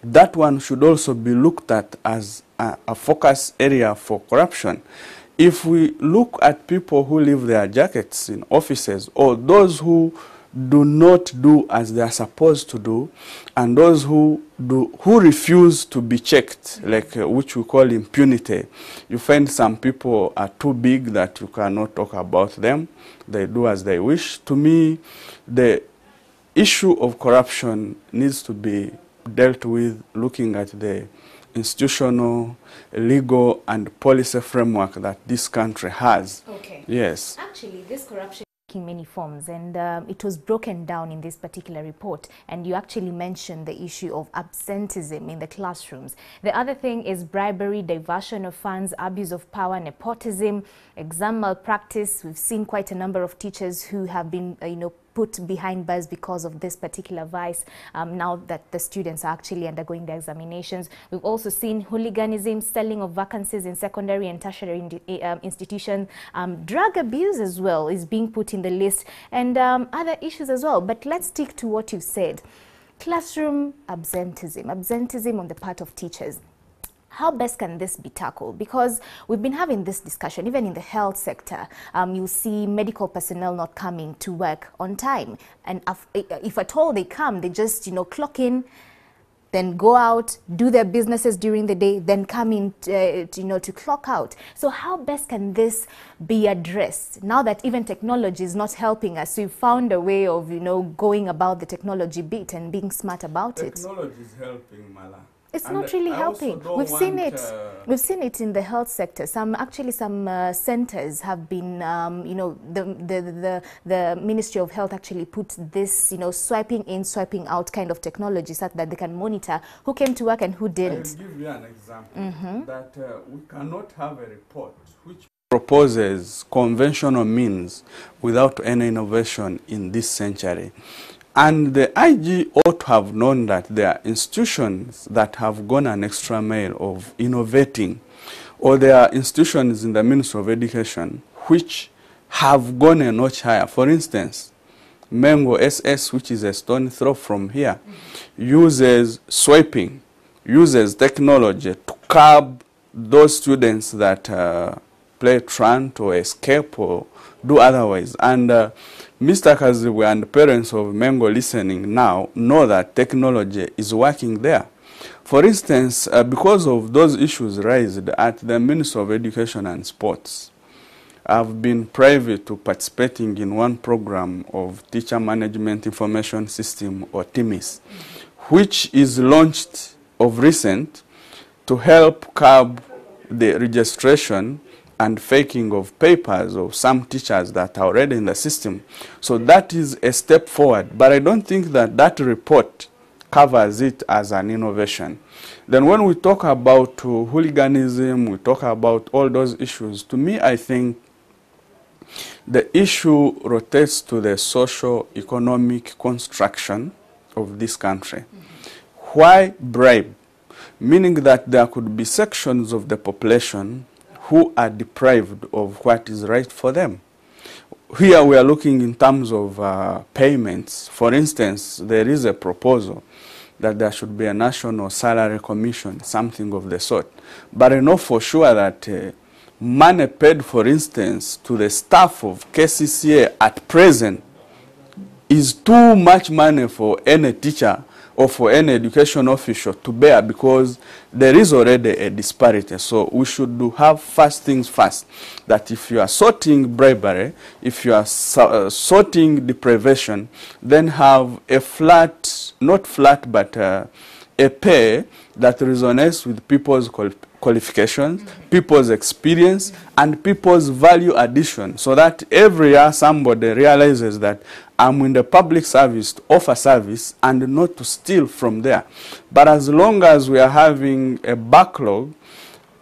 that one should also be looked at as a focus area for corruption. If we look at people who leave their jackets in offices, or those who do not do as they are supposed to do, and those who refuse to be checked, like which we call impunity, you find some people are too big that you cannot talk about them. They do as they wish. To me, the issue of corruption needs to be dealt with looking at the institutional, legal, and policy framework that this country has. Okay. Yes. Actually, this corruption taking many forms, and it was broken down in this particular report, and you actually mentioned the issue of absenteeism in the classrooms. The other thing is bribery, diversion of funds, abuse of power, nepotism, exam malpractice. We've seen quite a number of teachers who have been put behind bars because of this particular vice, now that the students are actually undergoing their examinations. We've also seen hooliganism, selling of vacancies in secondary and tertiary institutions. Drug abuse as well is being put in the list, and other issues as well. But let's stick to what you said. Classroom absenteeism on the part of teachers. How best can this be tackled? Because we've been having this discussion, even in the health sector. You see medical personnel not coming to work on time. And if at all they come, they just, clock in, then go out, do their businesses during the day, then come in, to clock out. So how best can this be addressed? Now that even technology is not helping us, we've found a way of, going about the technology bit and being smart about it. Technology is helping, Mala. It's not really helping. We've seen it. We've seen it in the health sector. Some centers have been, the Ministry of Health actually put this, swiping in, swiping out kind of technology so that they can monitor who came to work and who didn't. I'll give you an example that we cannot have a report which proposes conventional means without any innovation in this century. And the IG ought to have known that there are institutions that have gone an extra mile of innovating, or there are institutions in the Ministry of Education which have gone a notch higher. For instance, Mengo SS, which is a stone throw from here, uses swiping, uses technology to curb those students that play truant or escape or do otherwise. And Mr. Kaziwe and parents of Mengo listening now know that technology is working there. For instance, because of those issues raised at the Ministry of Education and Sports, I've been privy to participating in one program of Teacher Management Information System, or TIMIS, which is launched of recent to help curb the registration and faking of papers of some teachers that are already in the system. So that is a step forward, but I don't think that that report covers it as an innovation. Then when we talk about hooliganism, we talk about all those issues, to me I think the issue rotates to the socio-economic construction of this country. Why bribe? Meaning that there could be sections of the population who are deprived of what is right for them. Here we are looking in terms of payments. For instance, there is a proposal that there should be a national salary commission, something of the sort. But I know for sure that money paid, for instance, to the staff of KCCA at present is too much money for any teacher or for any education official to bear, because there is already a disparity. So we should have first things first, that if you are sorting bribery, if you are sorting deprivation, then have a flat, not flat, but a pay that resonates with people's qualifications, people's experience, and people's value addition, so that every year somebody realizes that I'm in the public service to offer service and not to steal from there. But as long as we are having a backlog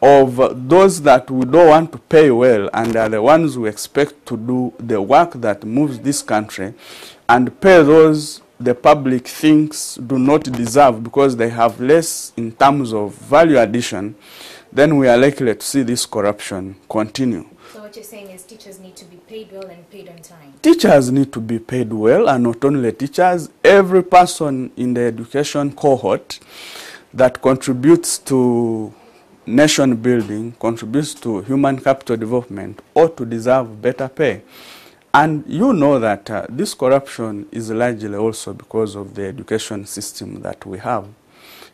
of those that we don't want to pay well and are the ones we expect to do the work that moves this country, and pay those the public thinks do not deserve because they have less in terms of value addition, then we are likely to see this corruption continue. So what you're saying is teachers need to be paid well and paid on time? Teachers need to be paid well, and not only teachers, every person in the education cohort that contributes to nation building, contributes to human capital development, ought to deserve better pay. And you know that this corruption is largely also because of the education system that we have,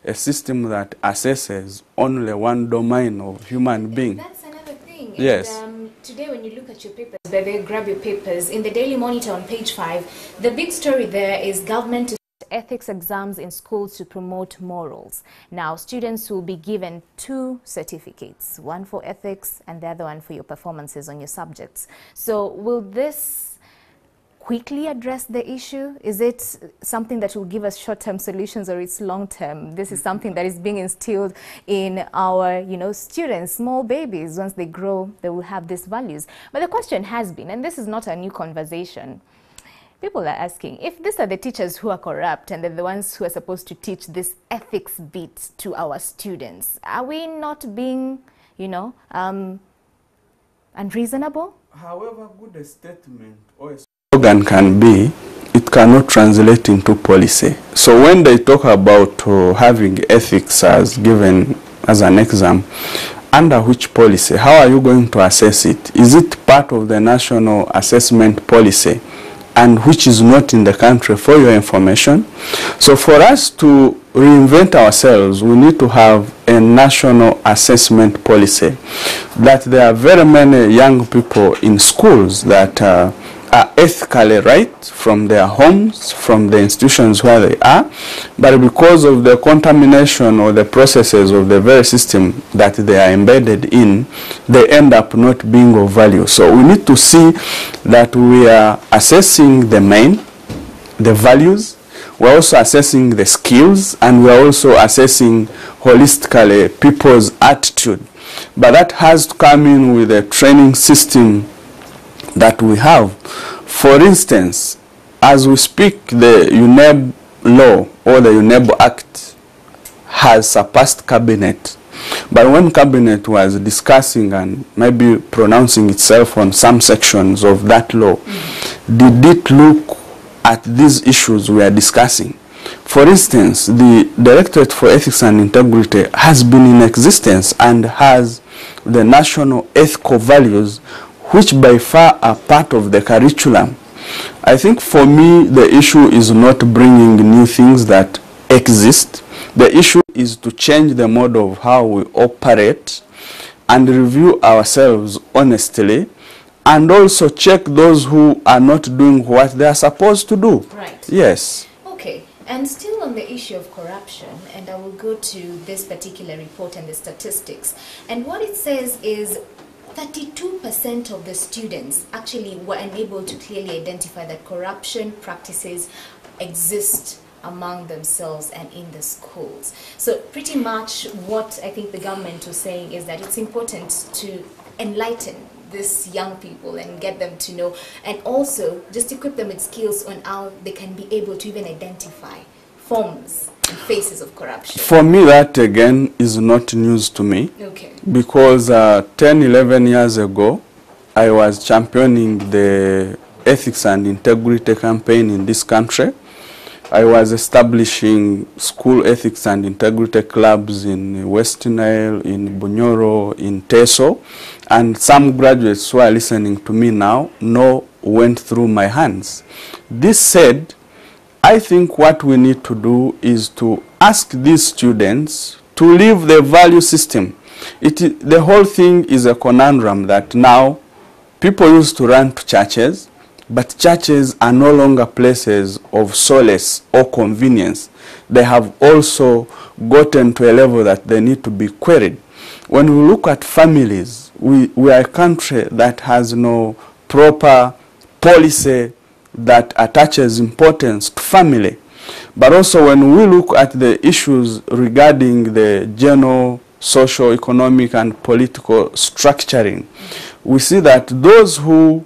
a system that assesses only one domain of human being. That's another thing. Yes. And, today when you look at your papers, they grab your papers, in the Daily Monitor on page 5, the big story there is government to ethics exams in schools to promote morals. Now, students will be given 2 certificates, one for ethics and the other one for your performances on your subjects. So will this quickly address the issue? Is it something that will give us short-term solutions, or it's long-term? This is something that is being instilled in our, students, small babies. Once they grow, they will have these values. But the question has been, and this is not a new conversation, people are asking, if these are the teachers who are corrupt and they're the ones who are supposed to teach this ethics bit to our students, are we not being, unreasonable? However good a statement or a slogan can be, it cannot translate into policy. So when they talk about having ethics as given as an exam, under which policy? How are you going to assess it? Is it part of the national assessment policy, and which is not in the country, for your information? So for us to reinvent ourselves, we need to have a national assessment policy. That there are very many young people in schools that are ethically right from their homes, from the institutions where they are, but because of the contamination or the processes of the very system that they are embedded in, they end up not being of value. So we need to see that we are assessing the values, we're also assessing the skills, and we're also assessing holistically people's attitude. But that has to come in with a training system that we have. For instance, as we speak, the UNEB law or the UNEB Act has surpassed Cabinet. But when Cabinet was discussing and maybe pronouncing itself on some sections of that law, did it look at these issues we are discussing? For instance, the Directorate for Ethics and Integrity has been in existence and has the national ethical values, which by far are part of the curriculum. I think for me, the issue is not bringing new things that exist. The issue is to change the mode of how we operate and review ourselves honestly, and also check those who are not doing what they are supposed to do. Right. Yes. Okay. And still on the issue of corruption, and I will go to this particular report and the statistics. And what it says is 32% of the students actually were unable to clearly identify that corruption practices exist among themselves and in the schools. So pretty much what I think the government was saying is that it's important to enlighten these young people and get them to know, and also just equip them with skills on how they can be able to even identify forms and faces of corruption. For me, that again is not news to me. Okay. Because 10, 11 years ago, I was championing the ethics and integrity campaign in this country. I was establishing school ethics and integrity clubs in West Nile, in Bunyoro, in Teso, and some graduates who are listening to me now know went through my hands. This said, I think what we need to do is to ask these students to leave the value system. The whole thing is a conundrum that now people used to run to churches, but churches are no longer places of solace or convenience. They have also gotten to a level that they need to be queried. When we look at families, we are a country that has no proper policy that attaches importance to family. But also when we look at the issues regarding the general social, economic, and political structuring, we see that those who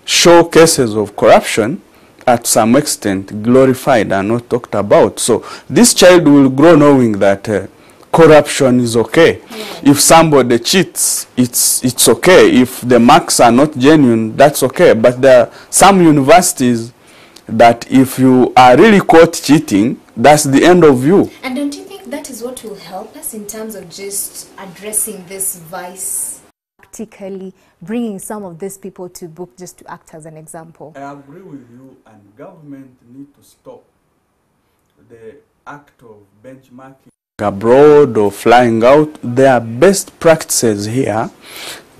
show cases of corruption at some extent glorified and not talked about. So this child will grow knowing that corruption is okay. Yeah. If somebody cheats, it's okay. If the marks are not genuine, that's okay. But there are some universities that if you are really caught cheating, that's the end of you. And don't you think that is what will help us in terms of just addressing this vice? Practically bringing some of these people to book just to act as an example. I agree with you, and government need to stop the act of benchmarking abroad or flying out. There are best practices here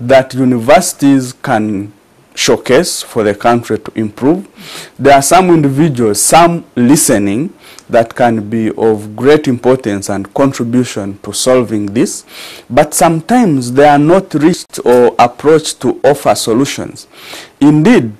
that universities can showcase for the country to improve. There are some individuals, some listening, that can be of great importance and contribution to solving this, but sometimes they are not reached or approached to offer solutions. Indeed,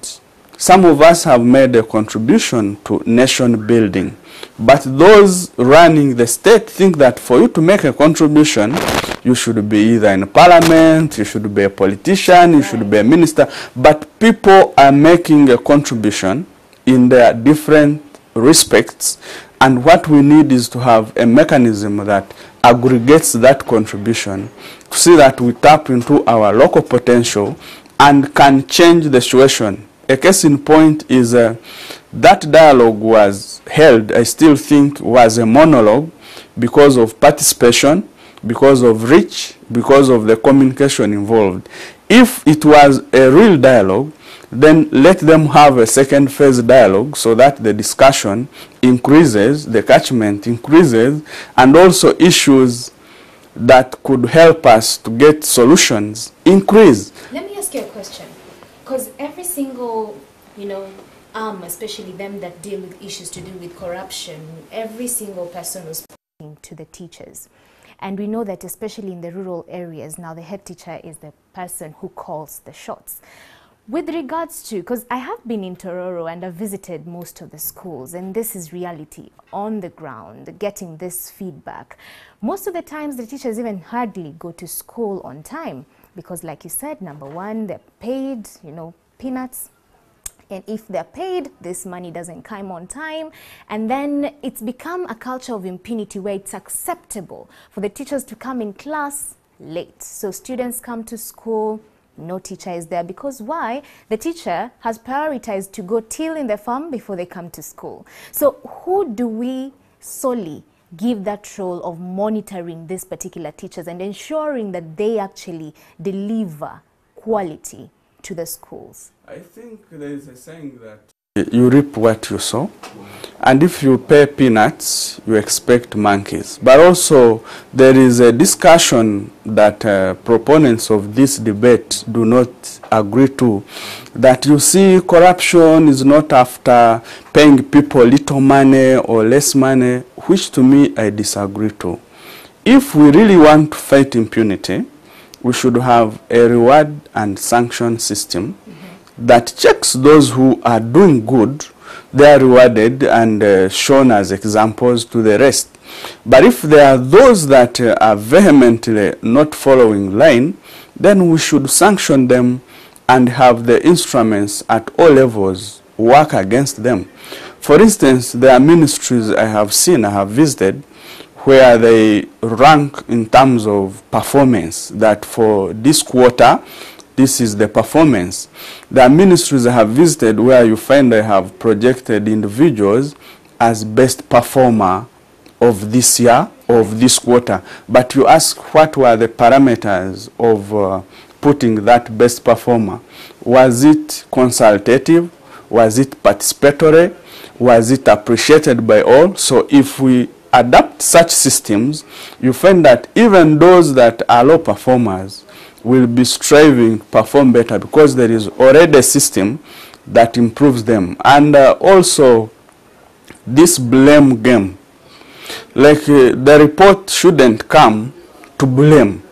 some of us have made a contribution to nation building, but those running the state think that for you to make a contribution, you should be either in parliament, you should be a politician, you should be a minister, but people are making a contribution in their different respects, and what we need is to have a mechanism that aggregates that contribution to see that we tap into our local potential and can change the situation. A case in point is that dialogue was held, I still think, was a monologue because of participation, because of reach, because of the communication involved. If it was a real dialogue, then let them have a second phase dialogue so that the discussion increases, the catchment increases, and also issues that could help us to get solutions increase. Let me ask you a question, because every single, especially them that deal with issues to do with corruption, every single person was pointing to the teachers. And we know that especially in the rural areas, now the head teacher is the person who calls the shots. With regards to, because I have been in Tororo and I've visited most of the schools, and this is reality on the ground, getting this feedback. Most of the times the teachers even hardly go to school on time because, like you said, number one, they're paid, peanuts. And if they're paid, this money doesn't come on time. And then it's become a culture of impunity where it's acceptable for the teachers to come in class late. So students come to school, no teacher is there, because why? The teacher has prioritized to go till in the farm before they come to school. So who do we solely give that role of monitoring these particular teachers and ensuring that they actually deliver quality to the schools? I think there is a saying that you reap what you sow, and if you pay peanuts, you expect monkeys. But also there is a discussion that proponents of this debate do not agree to, that you see corruption is not after paying people little money or less money, which to me I disagree to. If we really want to fight impunity, we should have a reward and sanction system that checks those who are doing good. They are rewarded and shown as examples to the rest. But if there are those that are vehemently not following line, then we should sanction them and have the instruments at all levels work against them. For instance, there are ministries I have visited, where they rank in terms of performance, that for this quarter, this is the performance. There are ministries I have visited where you find they have projected individuals as best performer of this year, of this quarter. But you ask, what were the parameters of putting that best performer? Was it consultative? Was it participatory? Was it appreciated by all? So if we adapt such systems, you find that even those that are low performers will be striving to perform better because there is already a system that improves them. And also this blame game, like the report shouldn't come to blame,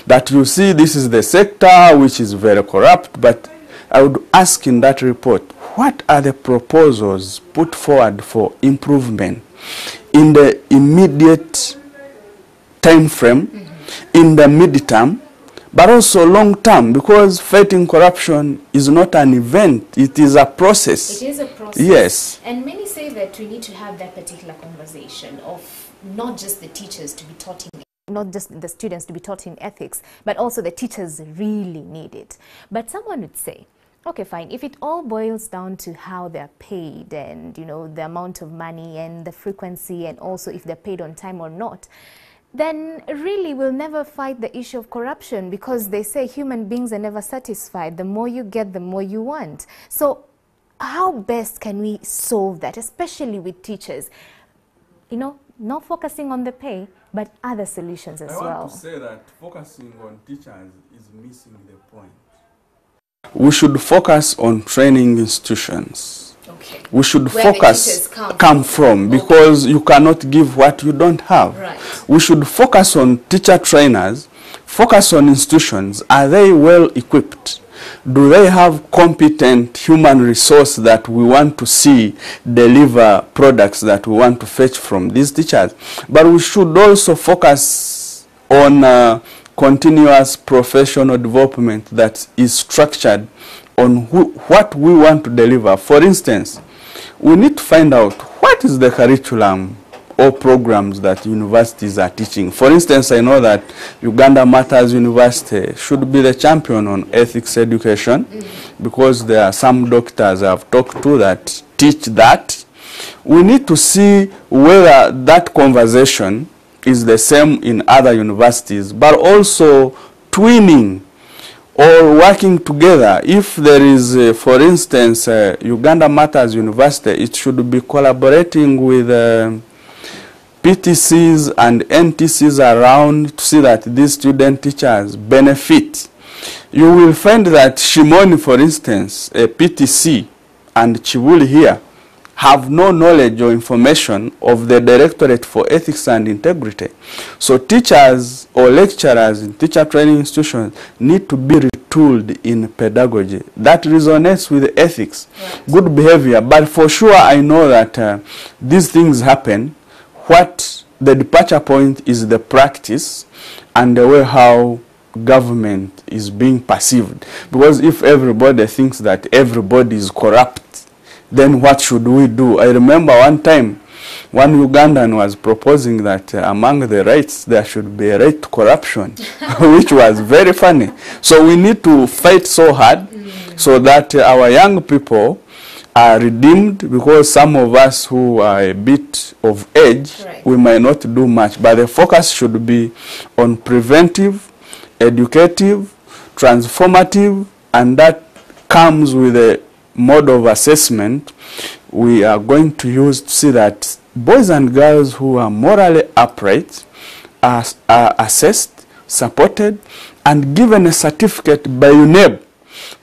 that you see this is the sector which is very corrupt, but I would ask in that report, what are the proposals put forward for improvement in the immediate time frame, in the mid-term, but also long-term, because fighting corruption is not an event, it is a process. It is a process. Yes. And many say that we need to have that particular conversation of not just the teachers to be taught in, not just the students to be taught in ethics, but also the teachers really need it. But someone would say, Okay, fine. If it all boils down to how they're paid and, you know, the amount of money and the frequency and also if they're paid on time or not, then really we'll never fight the issue of corruption, because they say human beings are never satisfied. The more you get, the more you want. So how best can we solve that, especially with teachers? You know, not focusing on the pay, but other solutions as well. I want to say that focusing on teachers is missing the point. We should focus on training institutions. Okay. We should Where focus the come from, because you cannot give what you don't have. Right. We should focus on teacher trainers, focus on institutions. Are they well equipped? Do they have competent human resource that we want to see deliver products that we want to fetch from these teachers? But we should also focus on continuous professional development that is structured on what we want to deliver. For instance, we need to find out what is the curriculum or programs that universities are teaching. For instance, I know that Uganda Matters University should be the champion on ethics education, because there are some doctors I've talked to that teach that. We need to see whether that conversation is the same in other universities, but also twinning or working together. If there is, for instance, Uganda Matters University, it should be collaborating with PTCs and NTCs around to see that these student teachers benefit. You will find that Shimoni, for instance, a PTC, and Chibuli here, have no knowledge or information of the Directorate for Ethics and Integrity. So teachers or lecturers in teacher training institutions need to be retooled in pedagogy that resonates with ethics, good behavior. But for sure, I know that these things happen. What the departure point is the practice and the way how government is being perceived. Because if everybody thinks that everybody is corrupt, then what should we do? I remember one time, one Ugandan was proposing that among the rights, there should be a right to corruption, which was very funny. So we need to fight so hard so that our young people are redeemed, because some of us who are a bit of age, we might not do much. But the focus should be on preventive, educative, transformative, and that comes with a mode of assessment we are going to use to see that boys and girls who are morally upright are assessed, supported, and given a certificate by UNEB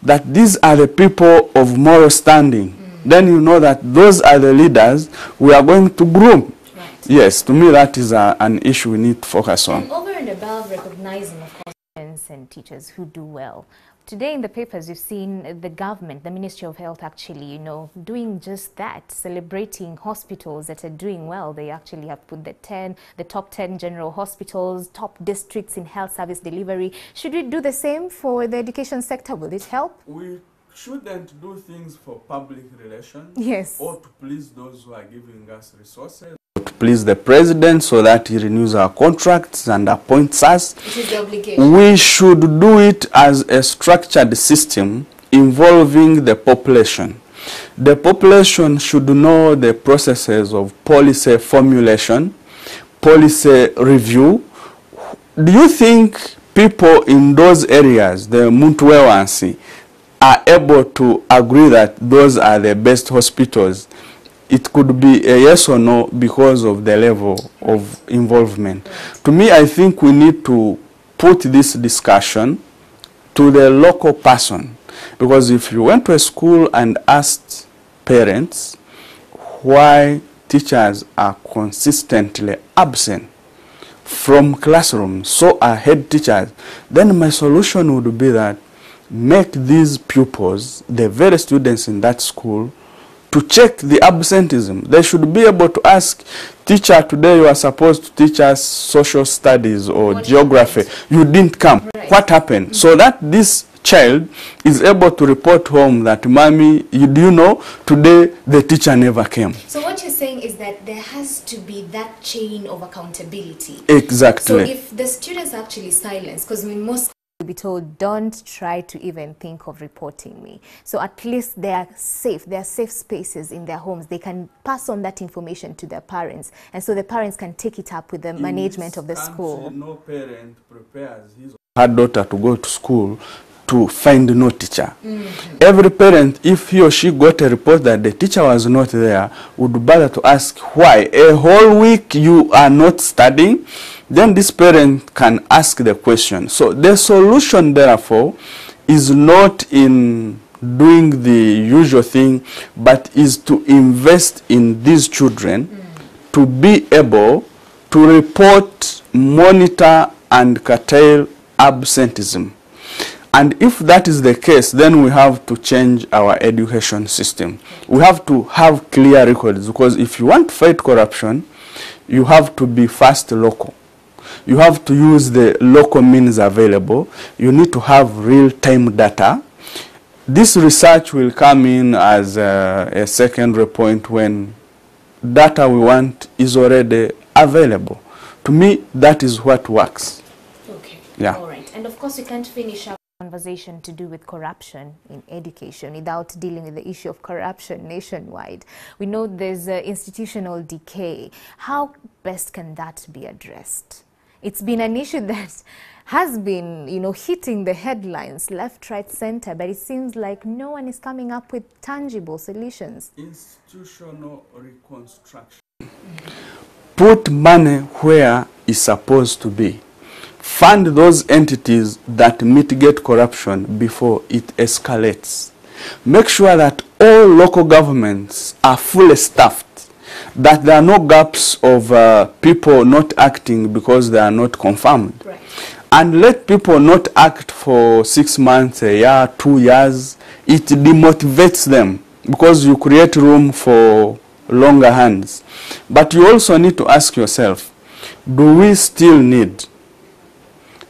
that these are the people of moral standing. Then you know that those are the leaders we are going to groom. Right. Yes, to me that is an issue we need to focus on. And over and above recognizing, of course, parents and teachers who do well, today in the papers you've seen the government, the Ministry of Health actually, you know, doing just that, celebrating hospitals that are doing well. They actually have put the top 10 general hospitals, top districts in health service delivery. Should we do the same for the education sector? Will it help? We shouldn't do things for public relations, yes, or to please those who are giving us resources, or to please the president so that he renews our contracts and appoints us. It is the obligation. We should do it as a structured system involving the population. The population should know the processes of policy formulation, policy review. Do you think people in those areas, the Muntu-Wewansi, are able to agree that those are the best hospitals? It could be a yes or no because of the level of involvement. To me, I think we need to put this discussion to the local person. Because if you went to a school and asked parents why teachers are consistently absent from classrooms, so are head teachers, then my solution would be that make these pupils, the very students in that school, to check the absenteeism. They should be able to ask, teacher, today you are supposed to teach us social studies or what geography. Happened? You didn't come. Right. What happened? So that this child is able to report home that, mommy, do you know, today the teacher never came. So what you're saying is that there has to be that chain of accountability. Exactly. So if the students are actually silenced, because most will be told, don't try to even think of reporting me. So at least they are safe. There are safe spaces in their homes. They can pass on that information to their parents, and so the parents can take it up with the management of the school. No parent prepares his or her daughter to go to school to find no teacher. Every parent, if he or she got a report that the teacher was not there, would bother to ask why. A whole week you are not studying, then this parent can ask the question. So the solution, therefore, is not in doing the usual thing, but is to invest in these children to be able to report, monitor, and curtail absenteeism. And if that is the case, then we have to change our education system. We have to have clear records, because if you want to fight corruption, you have to be first local. You have to use the local means available. You need to have real-time data. This research will come in as a secondary point when data we want is already available. To me, that is what works. Okay. Yeah. All right. And of course, you can't finish up conversation to do with corruption in education without dealing with the issue of corruption nationwide. We know there's institutional decay. How best can that be addressed? It's been an issue that has been, hitting the headlines left, right, center, but it seems like no one is coming up with tangible solutions. Institutional reconstruction. Put money where it's supposed to be. Fund those entities that mitigate corruption before it escalates. Make sure that all local governments are fully staffed, that there are no gaps of people not acting because they are not confirmed. Right. And let people not act for 6 months, a year, 2 years. It demotivates them because you create room for longer hands. But you also need to ask yourself, do we still need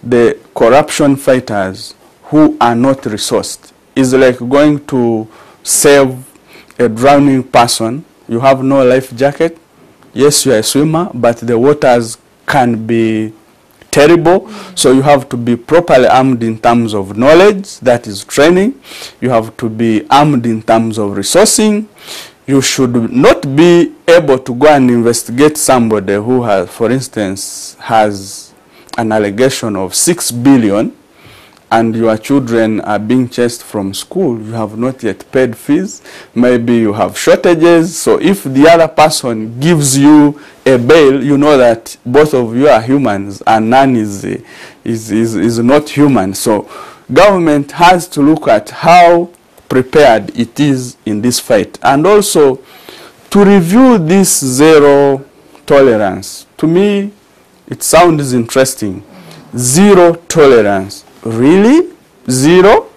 the corruption fighters who are not resourced? Is like going to save a drowning person. You have no life jacket. Yes, you are a swimmer, but the waters can be terrible. So you have to be properly armed in terms of knowledge, that is training. You have to be armed in terms of resourcing. You should not be able to go and investigate somebody who has, for instance, has an allegation of 6 billion and your children are being chased from school. You have not yet paid fees. Maybe you have shortages. So if the other person gives you a bail, you know that both of you are humans and none is not human. So government has to look at how prepared it is in this fight, and also to review this zero tolerance. To me, it sounds interesting. Zero tolerance. Really? Zero?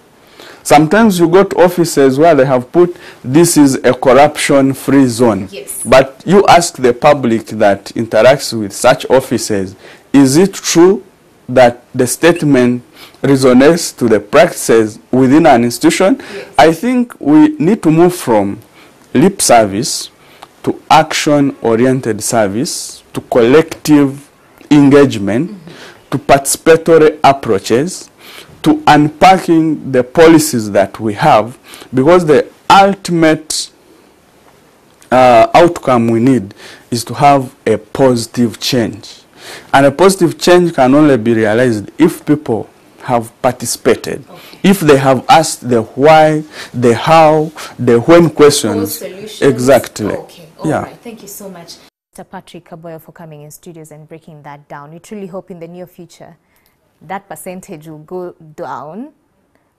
Sometimes you go to offices where they have put, this is a corruption-free zone. Yes. But you ask the public that interacts with such offices, is it true that the statement resonates to the practices within an institution? Yes. I think we need to move from lip service to action-oriented service, to collective engagement, to participatory approaches, to unpacking the policies that we have, because the ultimate outcome we need is to have a positive change. And a positive change can only be realized if people have participated, if they have asked the why, the how, the when questions. Exactly. Okay. All right. Thank you so much, Mr. Patrick Kaboyo, for coming in studios and breaking that down. We truly hope in the near future that percentage will go down,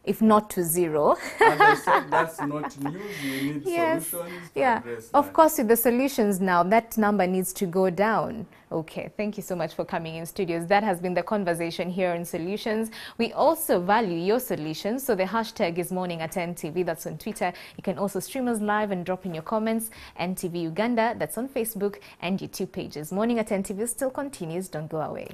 if not to zero. And I said that's not news. You need solutions to address that. Of course, with the solutions now, that number needs to go down. Okay, thank you so much for coming in studios. That has been the conversation here on Solutions. We also value your solutions, so the hashtag is Morning@NTV. That's on Twitter. You can also stream us live and drop in your comments. NTV Uganda, that's on Facebook and YouTube pages. Morning@NTV still continues. Don't go away.